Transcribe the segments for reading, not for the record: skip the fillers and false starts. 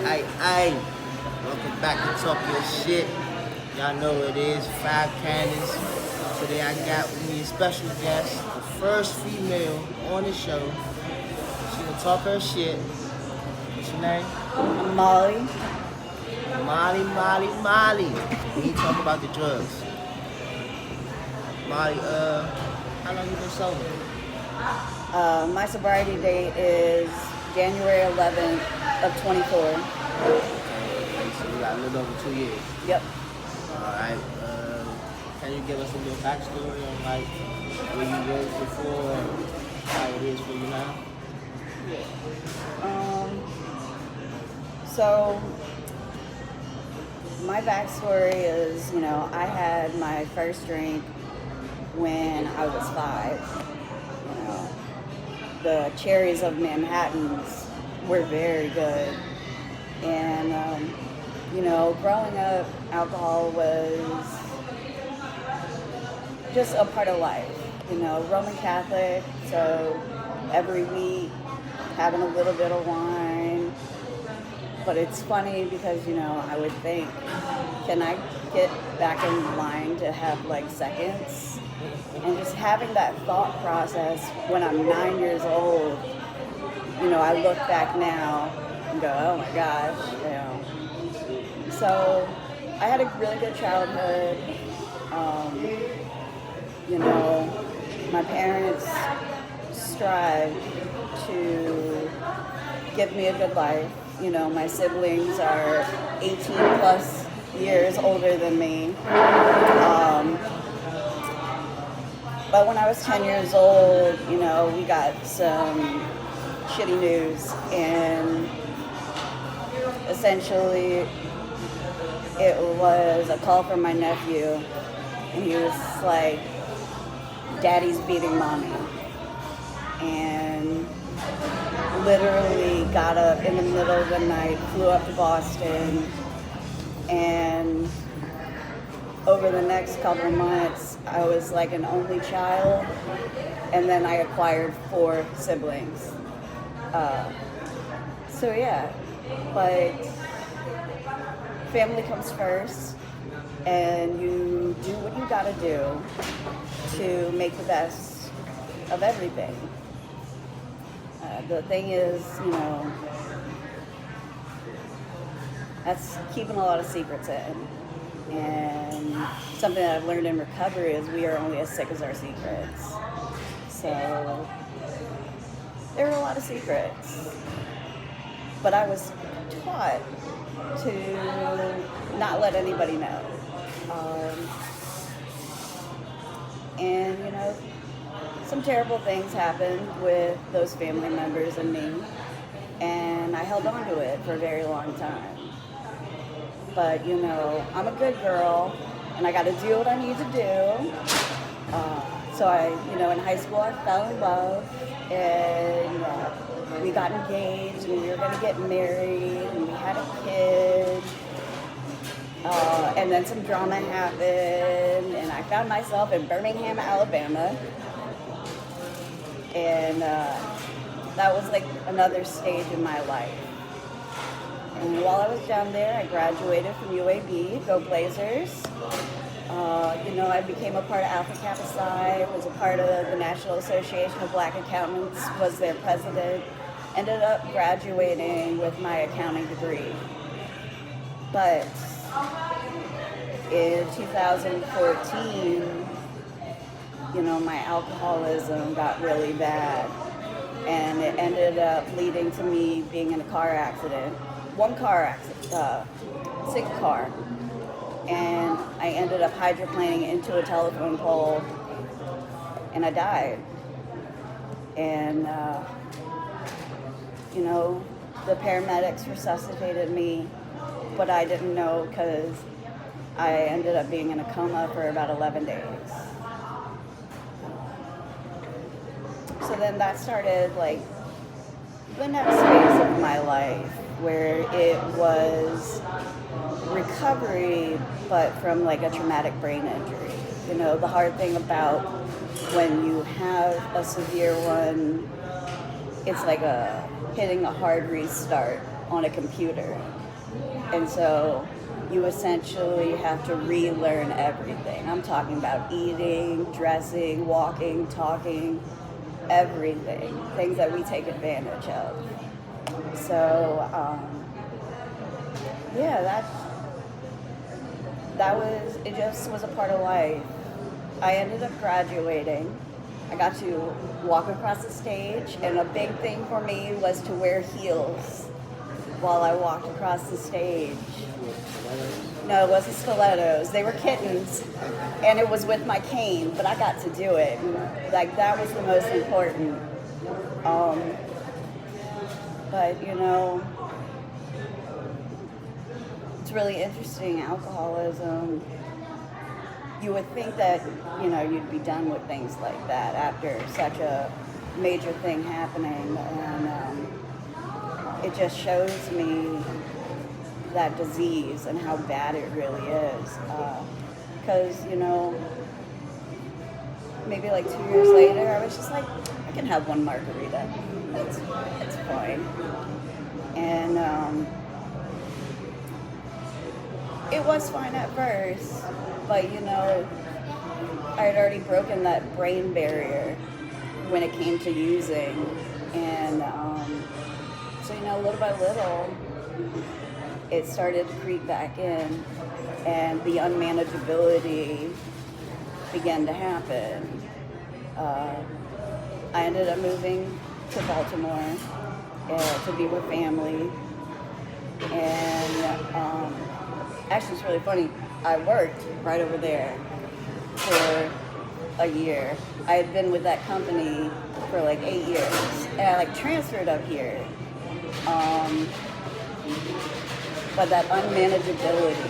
Aye. Welcome back to Talk Your Shit. Y'all know what it is, Five Cannons. Today I got with me a special guest, the first female on the show. She gonna talk her shit. What's your name? I'm Molly. Molly. We ain't talk about the drugs. Molly, how long you been sober? My sobriety date is January 11th of 24. Okay, so you got a little over 2 years. Yep. Alright, can you give us a little backstory on like where you were before and how it is for you now? So my backstory is, I had my first drink when I was 5. The cherries of Manhattans were very good. And, growing up, alcohol was just a part of life. Roman Catholic, so every week having a little bit of wine. But it's funny because, I would think, can I get back in line to have like seconds? And just having that thought process when I'm 9 years old, I look back now and go, oh my gosh, So I had a really good childhood. My parents strived to give me a good life. My siblings are 18 plus years older than me. But when I was 10 years old, we got some shitty news, and essentially it was a call from my nephew, and he was like, "Daddy's beating mommy," and literally got up in the middle of the night, flew up to Boston, and over the next couple of months, I was like an only child, and then I acquired 4 siblings. But family comes first, and you do what you gotta do to make the best of everything. The thing is, that's keeping a lot of secrets in. And something that I've learned in recovery is we are only as sick as our secrets. So there were a lot of secrets. But I was taught to not let anybody know. And, some terrible things happened with those family members and me. And I held on to it for a very long time. But, I'm a good girl, and I got to do what I need to do. So in high school, I fell in love, and we got engaged, and we were going to get married, and we had a kid. And then some drama happened, and I found myself in Birmingham, Alabama. And that was like another stage in my life. And while I was down there, I graduated from UAB, go Blazers. I became a part of Alpha Kappa Psi, was a part of the National Association of Black Accountants, was their president, ended up graduating with my accounting degree. But in 2014, my alcoholism got really bad, and it ended up leading to me being in a car accident. One car accident, sick car, and I ended up hydroplaning into a telephone pole, and I died. And the paramedics resuscitated me, but I didn't know because I ended up being in a coma for about 11 days. So then that started like the next phase of my life, where it was recovery, but from like a traumatic brain injury. The hard thing about when you have a severe one, it's like hitting a hard restart. on a computer. And so you essentially have to relearn everything. I'm talking about eating, dressing, walking, talking, everything. Things that we take advantage of. So, yeah, it just was a part of life. I ended up graduating. I got to walk across the stage, and a big thing for me was to wear heels while I walked across the stage. No, it wasn't stilettos. They were kittens, and it was with my cane, but I got to do it. Like, that was the most important. But, it's really interesting, alcoholism. You would think that, you'd be done with things like that after such a major thing happening. And it just shows me that disease and how bad it really is. Because, maybe like 2 years later, I was just like, I can have one margarita. It's fine. And it was fine at first, but I had already broken that brain barrier when it came to using. And so, little by little, it started to creep back in, and the unmanageability began to happen. I ended up moving to Baltimore to be with family. And actually, it's really funny. I worked right over there for a year. I had been with that company for like 8 years, and I transferred up here. But that unmanageability.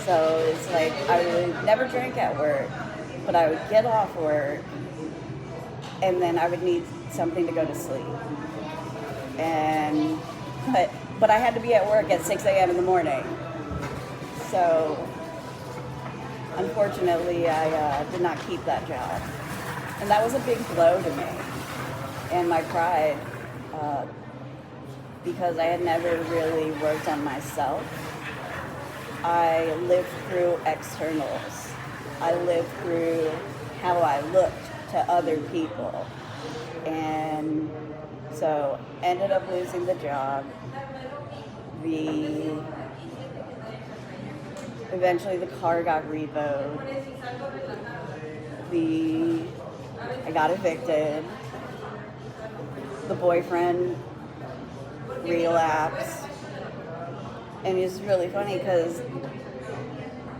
So it's like I would never drink at work, but I would get off work, and then I would need something to go to sleep. And but I had to be at work at 6 a.m. in the morning. So unfortunately, I did not keep that job, and that was a big blow to me and my pride. Because I had never really worked on myself. I lived through externals. I lived through how I looked to other people. And so ended up losing the job. Eventually the car got repoed. I got evicted. The boyfriend relapse. And it's really funny because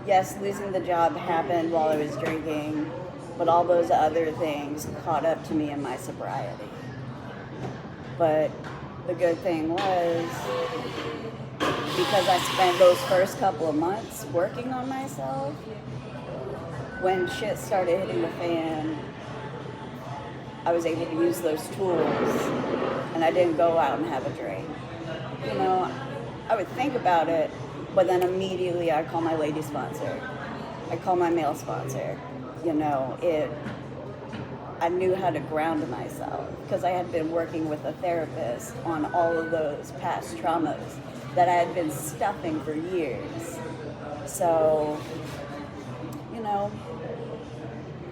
yes, losing the job happened while I was drinking, but all those other things caught up to me in my sobriety. But the good thing was, because I spent those first couple of months working on myself, when shit started hitting the fan, I was able to use those tools, and I didn't go out and have a drink. I would think about it, but then immediately I call my lady sponsor. I call my male sponsor. I knew how to ground myself because I had been working with a therapist on all of those past traumas that I had been stuffing for years. So,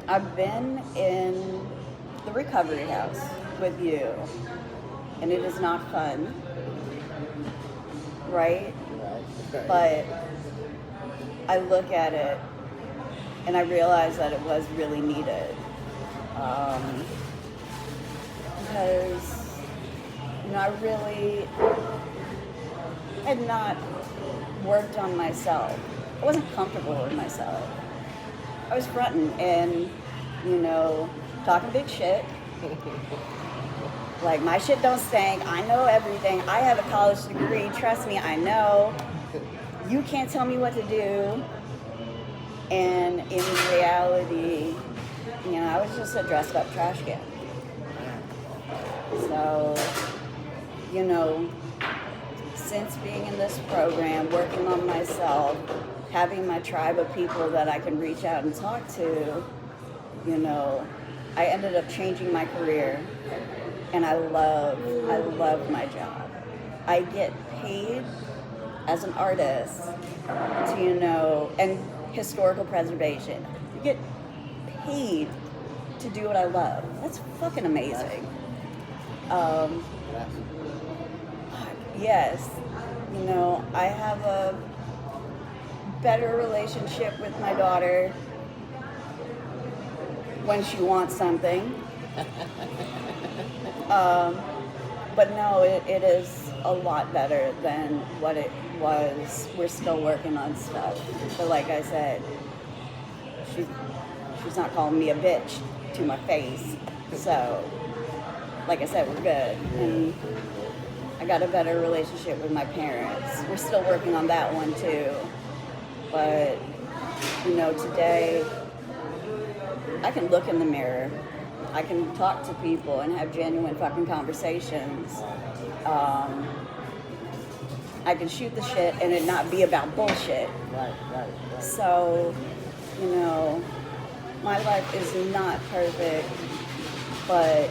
I've been in the recovery house with you, and it is not fun, right? But I look at it and I realize that it was really needed. Because, I really had not worked on myself. I wasn't comfortable with myself. I was fronting and, talking big shit. Like, my shit don't stink. I know everything. I have a college degree. Trust me, I know. You can't tell me what to do. And in reality, I was just a dressed up trash can. So, since being in this program, working on myself, having my tribe of people that I can reach out and talk to, I ended up changing my career, and I love my job. I get paid as an artist to, and historical preservation. You get paid to do what I love. That's fucking amazing. Yes, I have a better relationship with my daughter when she wants something. But no, it is a lot better than what it was. We're still working on stuff. But like I said, she's not calling me a bitch to my face. So, like I said, we're good. And I got a better relationship with my parents. We're still working on that one too. But, today I can look in the mirror. I can talk to people and have genuine fucking conversations. I can shoot the shit and it not be about bullshit. Right. So, my life is not perfect, but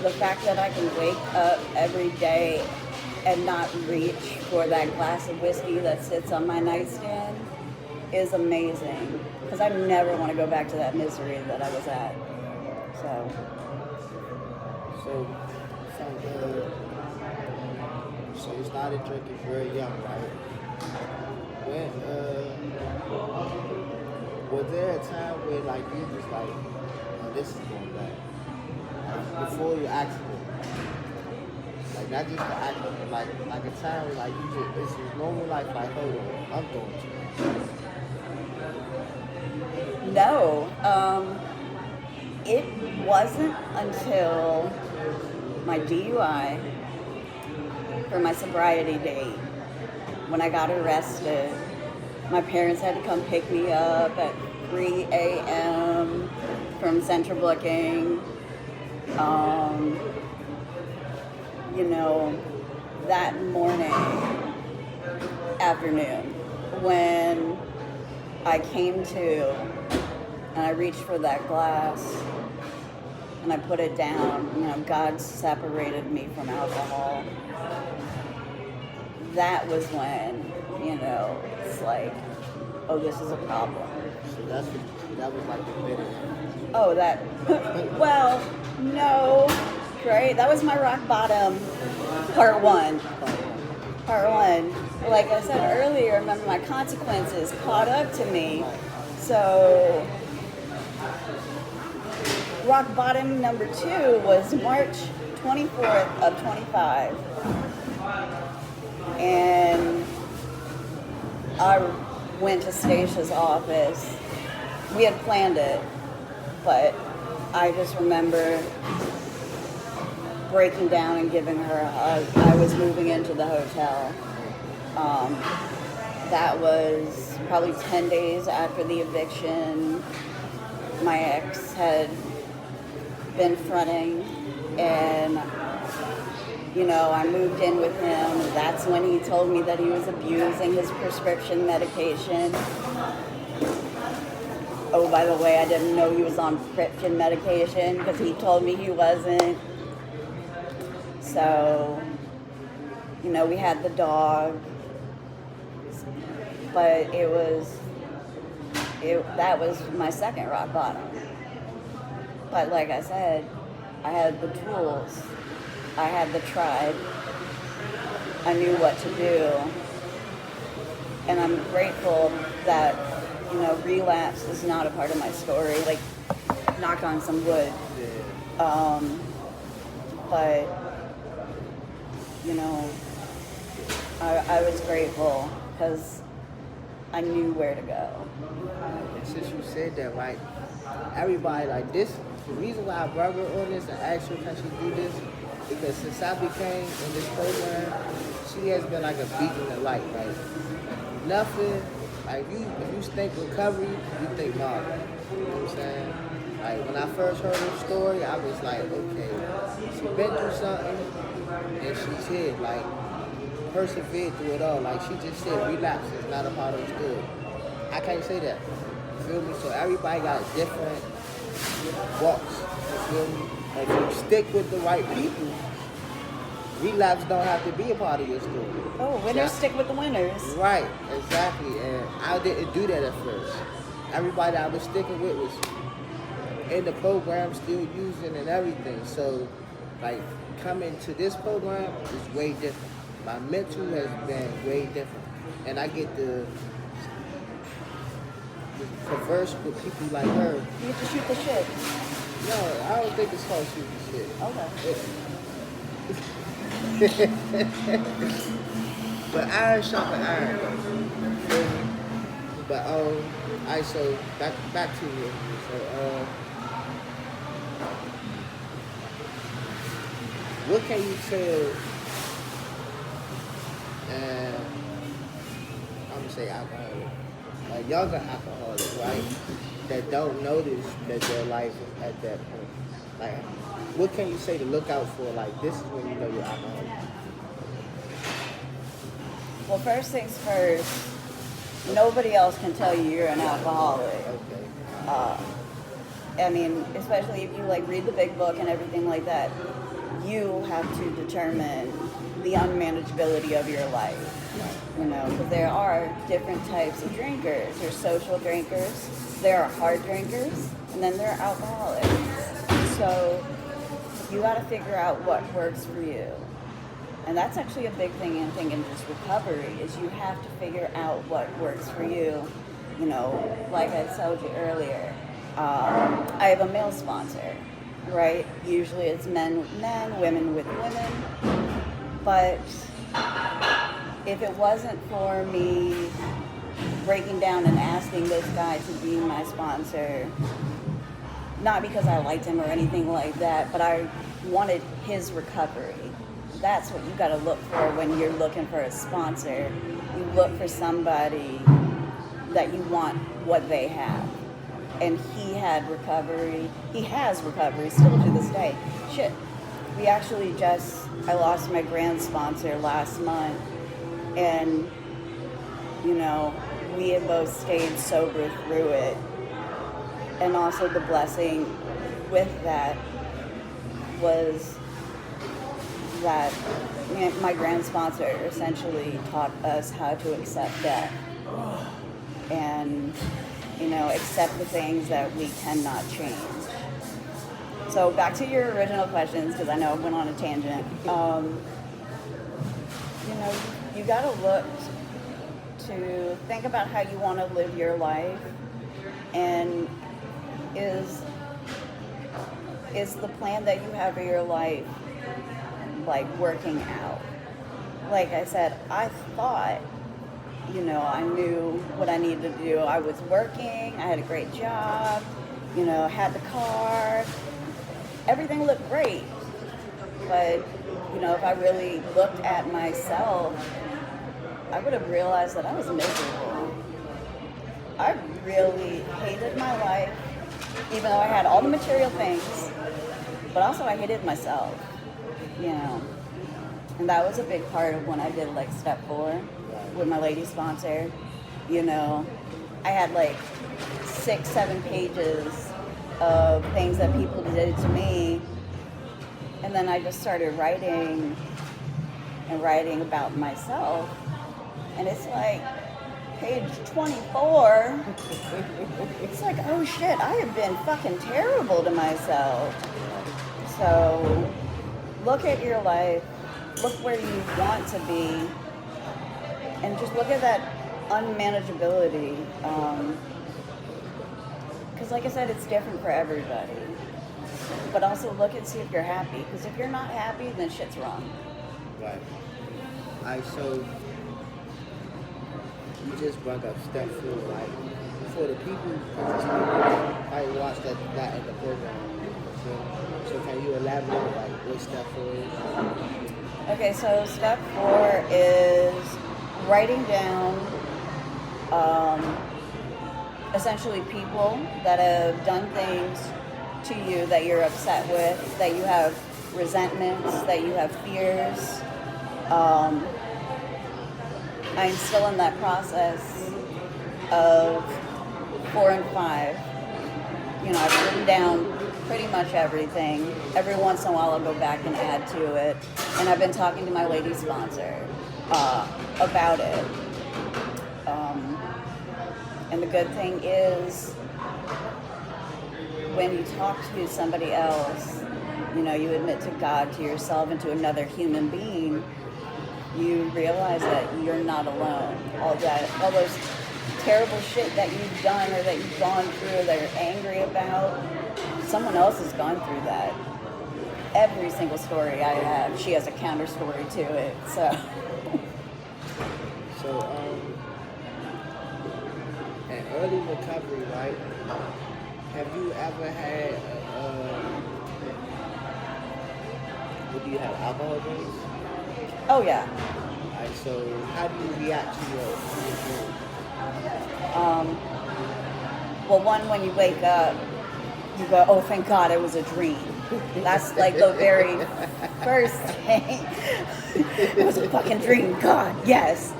the fact that I can wake up every day and not reach for that glass of whiskey that sits on my nightstand is amazing. Because I never want to go back to that misery that I was at. So you started drinking very young, right? When was there a time where like you was like, oh, this is going bad? Like, before your accident, like not just the accident, like a time where like you just this is normal life. Like hold on, I'm going to. no, it wasn't until my DUI for my sobriety date when I got arrested. My parents had to come pick me up at 3 a.m. from Central Booking. That afternoon, when I came to and I reached for that glass and I put it down, God separated me from alcohol. That was when, it's like, oh, this is a problem. So that was like the beginning. Oh, that, well, no, right? That was my rock bottom, part one. Like I said earlier, remember my consequences caught up to me. So, rock bottom number 2 was March 24th of 25. And I went to Stacia's office. We had planned it, but I just remember breaking down and giving her a hug. I was moving into the hotel. That was probably 10 days after the eviction. My ex had been fronting, and I moved in with him. That's when he told me that he was abusing his prescription medication. Oh, by the way, I didn't know he was on prescription medication because he told me he wasn't. So, we had the dog, but that was my second rock bottom. But like I said, I had the tools. I had the tribe. I knew what to do. And I'm grateful that, relapse is not a part of my story. Like, knock on some wood. But, I was grateful because I knew where to go. And since you said that, like, everybody, like this, the reason why I brought her on this and asked her can she do this, because since I became in this program, she has been like a beacon of light. Like nothing, like if you think recovery, you think Marvel. You know what I'm saying? Like when I first heard her story, I was like, okay, she's been through something and she's here. Like persevered through it all. Like she just said, relapse is not a part of the story. I can't say that. You feel me? So everybody got different walks. You feel me? If you stick with the right people, relapse don't have to be a part of your story. Oh, winners stick with the winners. Right, exactly. And I didn't do that at first. Everybody I was sticking with was in the program, still using and everything. So, like, coming to this program is way different. My mental has been way different. And I get to converse with people like her. You get to shoot the shit. No, I don't think it's called shooting shit. Okay. But iron sharpen iron. Feel me? But alright, so back to you. So what can you tell I'm gonna say alcoholic, a younger alcoholic, right? That don't notice that their life is at that point. Like, what can you say to look out for? Like, this is when you know you're alcoholic. Well, first things first, nobody else can tell you you're an alcoholic. Okay. I mean, especially if you like read the big book and everything like that, you have to determine the unmanageability of your life. You know, because there are different types of drinkers. There's social drinkers, there are hard drinkers, and then there are alcoholics. So you got to figure out what works for you. And that's actually a big thing I think in just recovery is you have to figure out what works for you. You know, like I told you earlier, I have a male sponsor, right? Usually it's men with men, women with women. But if it wasn't for me breaking down and asking this guy to be my sponsor, not because I liked him or anything like that, but I wanted his recovery. That's what you got to look for when you're looking for a sponsor. You look for somebody that you want what they have. And he had recovery. He has recovery still to this day. Shit. We actually I lost my grand sponsor last month. And, you know, we had both stayed sober through it. And also the blessing with that was that my grand sponsor essentially taught us how to accept death. And, you know, accept the things that we cannot change. So back to your original questions, because I know I went on a tangent. You know, you got to look to think about how you want to live your life, and is the plan that you have for your life like working out? Like I said, I thought, you know, I knew what I needed to do. I was working, I had a great job, you know, had the car, everything looked great. But, you know, if I really looked at myself, I would have realized that I was miserable. I really hated my life, even though I had all the material things, but also I hated myself, you know. And that was a big part of when I did like step 4 with my lady sponsor. You know, I had like 6-7 pages of things that people did to me, and then I just started writing about myself, and it's like page 24. It's like, oh shit, I have been fucking terrible to myself. So look at your life, look where you want to be, and just look at that unmanageability. Because like I said, it's different for everybody. But also look and see if you're happy. Because if you're not happy, then shit's wrong. Right. Alright, so you just brought up step 4, like for the people, I watched that in the program. So can you elaborate like what step 4 is? Okay, so step 4 is writing down essentially people that have done things to you that you're upset with, that you have resentments, that you have fears. I'm still in that process of 4 and 5. You know, I've written down pretty much everything. Every once in a while I'll go back and add to it. And I've been talking to my lady sponsor about it. And the good thing is, when you talk to somebody else, you know, you admit to God, to yourself, and to another human being, you realize that you're not alone. All those terrible shit that you've done or that you've gone through, that you're angry about, someone else has gone through that. Every single story I have, she has a counter story to it. So in early recovery, right? Have you ever had what do you have, alcohol drinks? oh yeah. Alright, so how do you react to your drink? Well, one, when you wake up, you go, oh, thank God it was a dream. That's like the very first thing. It was a fucking dream, God, yes.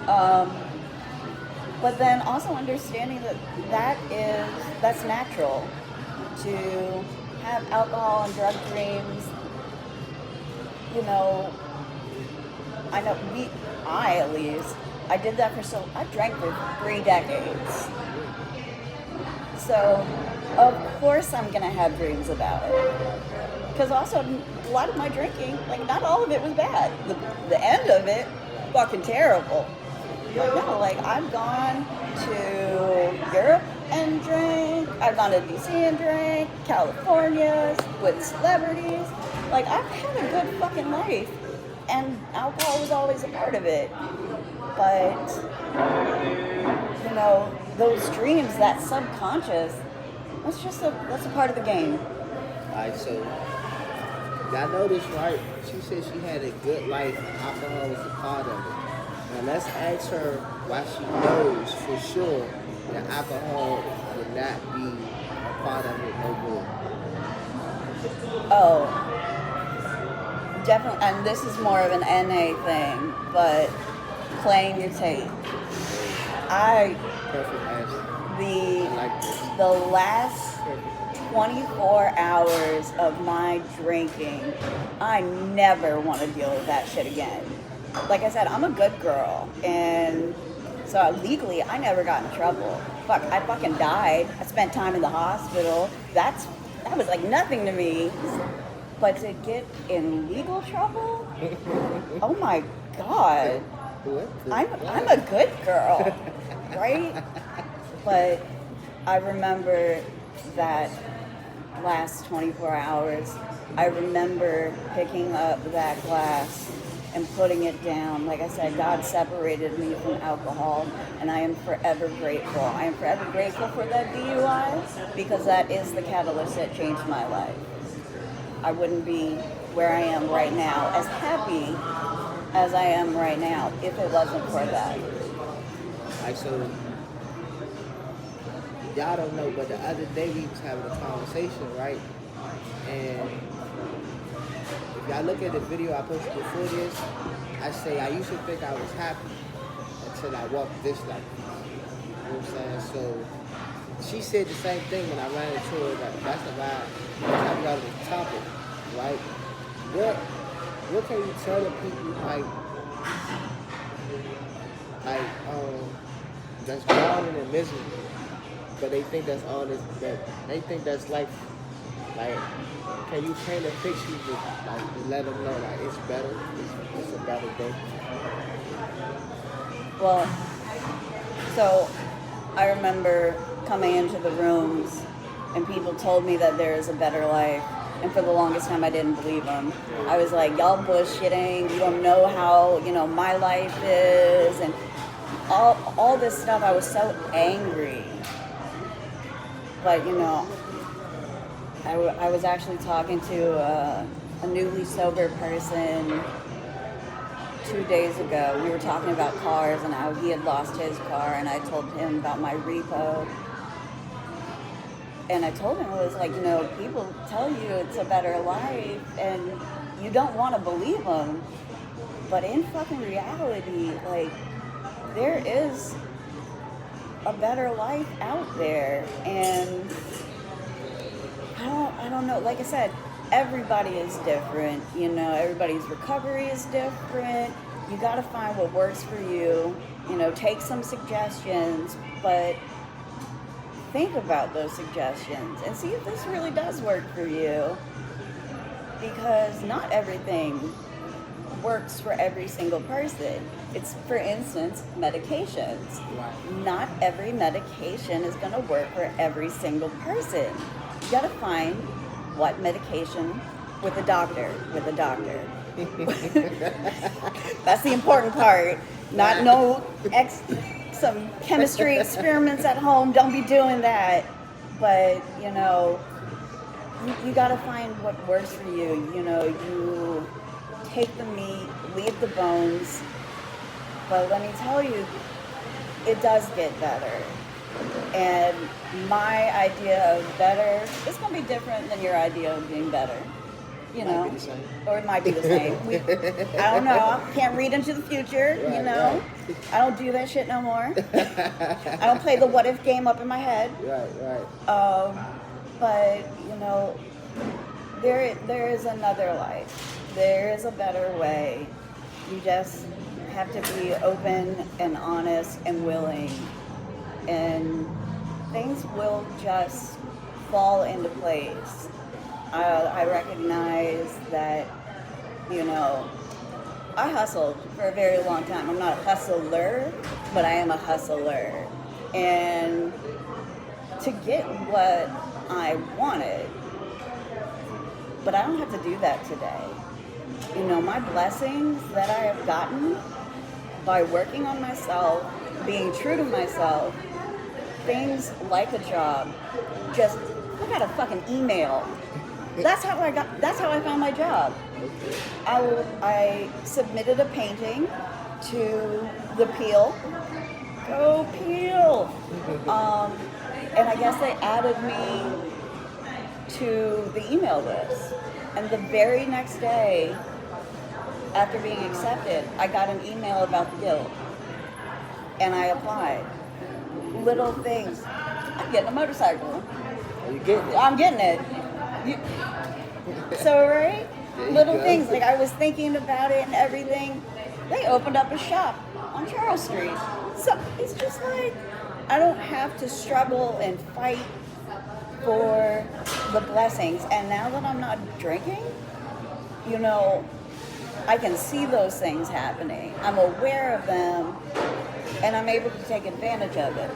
But then also understanding that that's natural to have alcohol and drug dreams. You know, I know I at least, I did that I drank for 3 decades. So, of course I'm gonna have dreams about it. Because also, a lot of my drinking, like not all of it was bad. The end of it, fucking terrible. But no, like I've gone to Europe and drank, I've gone to DC and drank, California with celebrities. Like I've had a good fucking life. And alcohol was always a part of it. But, you know, those dreams, that subconscious, that's a part of the game. Alright, so y'all know this, right? She said she had a good life. Alcohol was a part of it. Now let's ask her why she knows for sure that alcohol would not be a part of it no more. Oh, definitely, and this is more of an NA thing, but playing your tape. Perfect answer. The I like this. the last 24 hours of my drinking, I never want to deal with that shit again. Like I said, I'm a good girl, and so legally, I never got in trouble. Fuck, I fucking died. I spent time in the hospital. That was like nothing to me. But to get in legal trouble? Oh my God. I'm a good girl, right? But I remember that last 24 hours, I remember picking up that glass and putting it down. Like I said, God separated me from alcohol, and I am forever grateful. I am forever grateful for that DUI, because that is the catalyst that changed my life. I wouldn't be where I am right now, as happy as I am right now, if it wasn't for that. Alright, so y'all don't know, but the other day we was having a conversation, right? And if y'all look at the video I posted before this, I say I used to think I was happy until I walked this life. You know what I'm saying? So she said the same thing when I ran into her. That's how we got on the topic, right? What can you tell the people that's drowning in misery, but they think that's all this, that they think that's life. Like, can you paint a picture to let them know like it's better, it's a better day? Well, so I remember coming into the rooms and people told me that there is a better life. And for the longest time, I didn't believe them. I was like, y'all bullshitting. You don't know how, my life is. And all this stuff. I was so angry. But, I was actually talking to a newly sober person 2 days ago. We were talking about cars and how he had lost his car, and I told him about my repo. And I told him, it was like, people tell you it's a better life, and you don't want to believe them. But in fucking reality, like, there is a better life out there. And I don't know. Like I said, everybody is different. You know, everybody's recovery is different. You got to find what works for you. You know, take some suggestions, but think about those suggestions and see if this really does work for you. Because not everything works for every single person. It's, for instance, medications. Right. Not every medication is going to work for every single person. You got to find what medication with a doctor. That's the important part. Not some chemistry experiments at home. Don't be doing that. But, you know, you got to find what works for you. You know, you take the meat, leave the bones. But let me tell you, it does get better. And my idea of better is going to be different than your idea of being better. You know, Might be the same. or it might be the same. I don't know. Can't read into the future. Right, you know, right. I don't do that shit no more. I don't play the what if game up in my head. Right. But you know, there is another life. There is a better way. You just have to be open and honest and willing, and things will just fall into place. I recognize that, you know, I hustled for a very long time. I'm not a hustler, but I am a hustler. And to get what I wanted, but I don't have to do that today. You know, my blessings that I have gotten by working on myself, being true to myself, things like a job, just, I got a fucking email. That's how I found my job. I submitted a painting to the Peel. Go Peel! And I guess they added me to the email list. And the very next day, after being accepted, I got an email about the guild. And I applied. Little things. I'm getting a motorcycle. Are you getting it? I'm getting it. So, right? Little go. things. Like, I was thinking about it and everything. They opened up a shop on Charles Street. So, it's just like, I don't have to struggle and fight for the blessings. And now that I'm not drinking, you know, I can see those things happening. I'm aware of them, and I'm able to take advantage of it.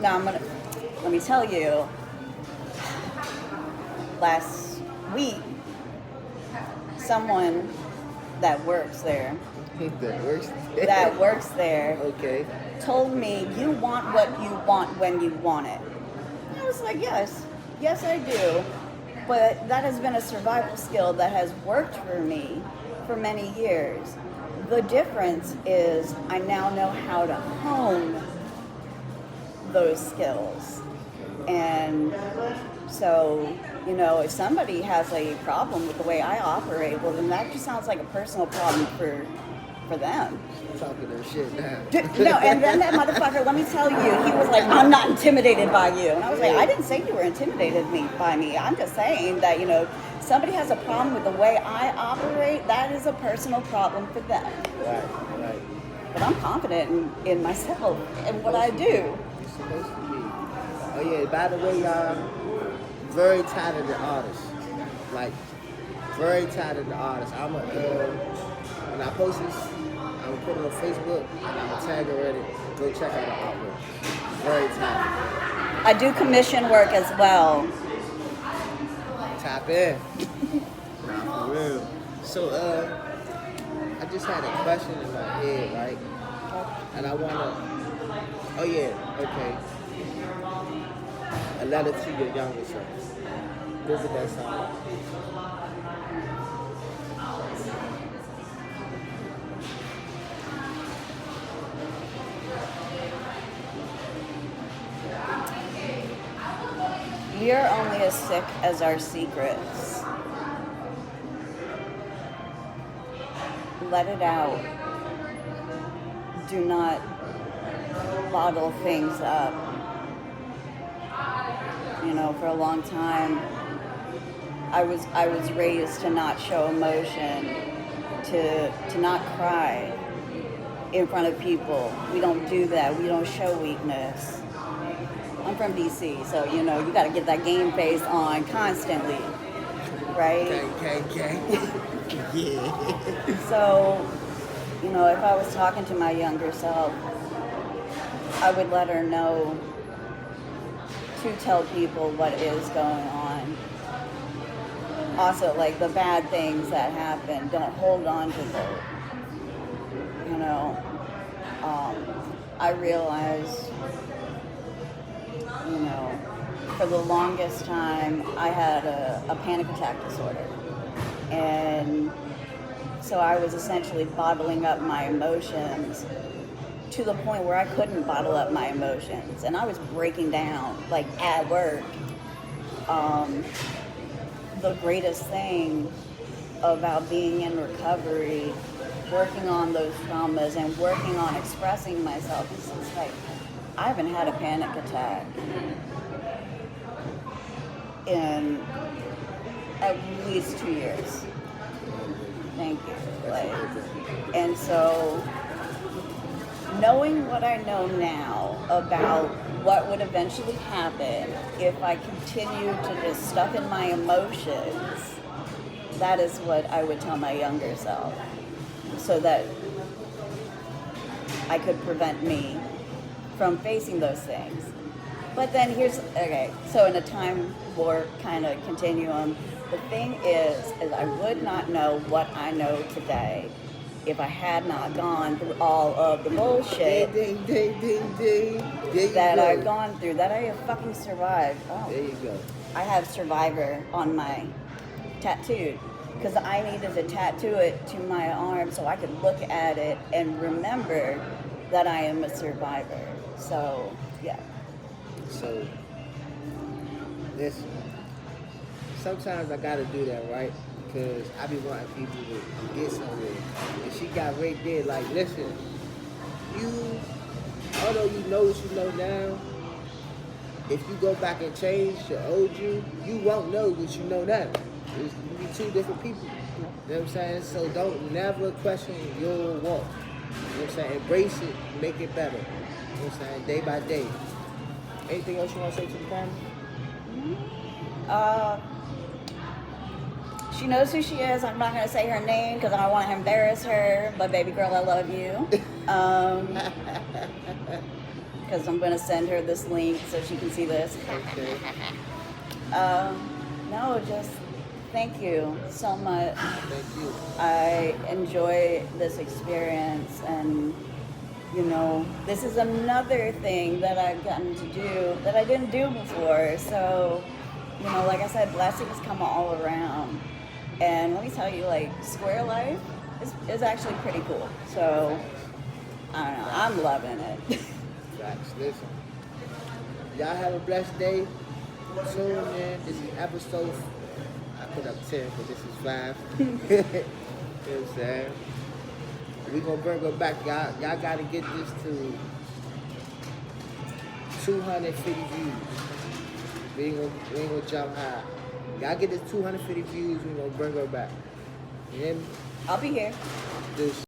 Now, let me tell you, last week, someone that works there, that works there, Okay. told me, you want what you want when you want it. I was like, yes, I do. But that has been a survival skill that has worked for me for many years. The difference is I now know how to hone those skills. And so, you know, if somebody has a problem with the way I operate, well, then that just sounds like a personal problem for them. Talking their shit now. No, and then that motherfucker, let me tell you, he was like, I'm not intimidated by you. And I was like, I didn't say you were intimidated by me. I'm just saying that, you know, somebody has a problem with the way I operate, that is a personal problem for them. Right. But I'm confident in myself and what I do. You're supposed to be. Oh yeah, by the way, y'all, very talented artist. Like, very talented artist. When I post this, I'm gonna put it on Facebook and I'm gonna tag her in it. Go check out her artwork. Very talented. I do commission work as well. Tap in. Nah, for real. So, I just had a question in my head, right? And I wanna, oh yeah, okay. A letter to your younger self. What would that sound like? We are only as sick as our secrets. Let it out. Do not bottle things up. You know, for a long time, I was raised to not show emotion, to not cry in front of people. We don't do that. We don't show weakness. I'm from DC, so you know you got to get that game face on constantly, right? Okay. Yeah. So, you know, if I was talking to my younger self, I would let her know to tell people what is going on. Also, like the bad things that happen, don't hold on to those. You know, I realized, you know, for the longest time, I had a panic attack disorder. And so I was essentially bottling up my emotions to the point where I couldn't bottle up my emotions. And I was breaking down, like at work. The greatest thing about being in recovery, working on those traumas and working on expressing myself is just like, I haven't had a panic attack in at least 2 years. Thank you. Like, and so knowing what I know now about what would eventually happen if I continue to just stuff in my emotions, that is what I would tell my younger self, so that I could prevent me from facing those things. But then so in a time warp kind of continuum, the thing is I would not know what I know today if I had not gone through all of the bullshit that I've gone through, that I have fucking survived. Oh, there you go. I have survivor on my tattoo because I needed to tattoo it to my arm so I could look at it and remember that I am a survivor. So, yeah. So, listen, sometimes I gotta do that, right? Because I be wanting people to get somewhere. And she got right there, like, listen, although you know what you know now, if you go back and change the old you won't know what you know now. You be two different people. You know what I'm saying? So don't never question your walk. You know what I'm saying? Embrace it, make it better. You know what I'm saying? Day by day. Anything else you want to say to the family? She knows who she is. I'm not going to say her name because I don't want to embarrass her. But baby girl, I love you. Because I'm going to send her this link so she can see this. Okay. No, just thank you so much. Thank you. I enjoy this experience, and you know, this is another thing that I've gotten to do that I didn't do before. So, you know, like I said, blessings come all around. And let me tell you, like, square life is actually pretty cool. So, I don't know, I'm loving it. Facts. Listen. Y'all have a blessed day. Tune in. This is episode, I put up 10, but this is 5. You know what I'm saying? We gonna bring her back. Y'all gotta get this to 250 views. We ain't gonna jump high. Y'all get this 250 views, we gonna bring her back. You hear me? I'll be here. This